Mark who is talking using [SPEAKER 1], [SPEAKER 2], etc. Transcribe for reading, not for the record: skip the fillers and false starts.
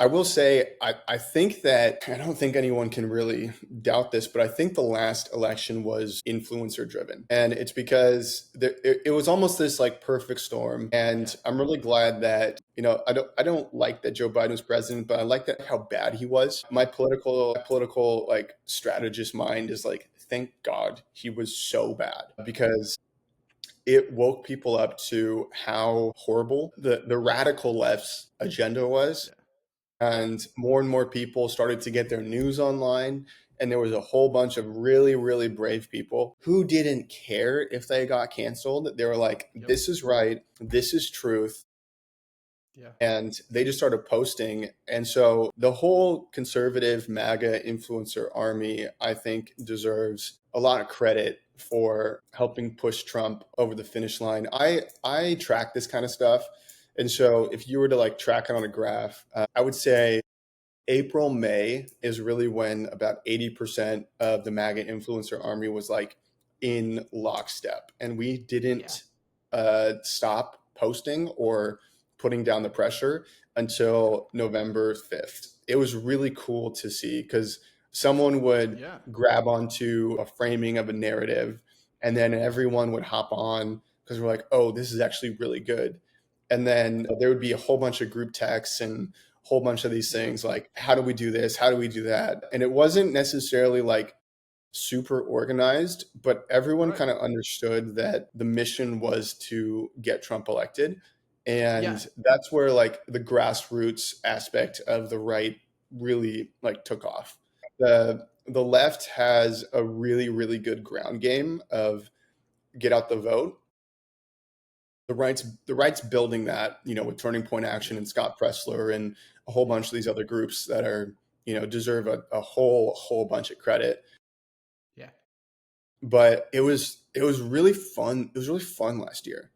[SPEAKER 1] I will say, I think that I don't think anyone can really doubt this, but I think the last election was influencer driven. And it's because it was almost this like perfect storm. And
[SPEAKER 2] Yeah.
[SPEAKER 1] I'm really glad that, I don't like that Joe Biden was president, but I like that how bad he was. My political like strategist mind is like, thank God he was so bad because it woke people up to how horrible the radical left's agenda was,
[SPEAKER 2] Yeah.
[SPEAKER 1] and more people started to get their news online, and there was a whole bunch of really really brave people who didn't care if they got canceled. They were like,
[SPEAKER 2] Yep.
[SPEAKER 1] this is right, this is truth,
[SPEAKER 2] Yeah.
[SPEAKER 1] and they just started posting. And so the whole conservative MAGA influencer army, I think, deserves a lot of credit for helping push Trump over the finish line. I track this kind of stuff, and so if you were to like track it on a graph, I would say April, May is really when about 80% of the MAGA influencer army was like in lockstep. And we
[SPEAKER 2] Yeah.
[SPEAKER 1] didn't stop posting or putting down the pressure
[SPEAKER 2] Yep.
[SPEAKER 1] until November 5th. It was really cool to see because someone would
[SPEAKER 2] Yeah.
[SPEAKER 1] grab onto a framing of a narrative, and then everyone would hop on because we're like, oh, this is actually really good. And then there would be a whole bunch of group texts and whole bunch of these
[SPEAKER 2] Yeah.
[SPEAKER 1] things like, how do we do this, how do we do that? And it wasn't necessarily like super organized, but everyone
[SPEAKER 2] Right.
[SPEAKER 1] kind of understood that the mission was to get Trump elected.
[SPEAKER 2] Yeah.
[SPEAKER 1] And that's where like the grassroots aspect of the right really like took off. The left has a really really good ground game of get out the vote. The right's building that, with Turning Point Action
[SPEAKER 2] Yeah.
[SPEAKER 1] and Scott Pressler and a whole
[SPEAKER 2] Yeah.
[SPEAKER 1] bunch of these other groups that are, deserve a whole bunch of credit.
[SPEAKER 2] Yeah.
[SPEAKER 1] But it was really fun. It was really fun last year.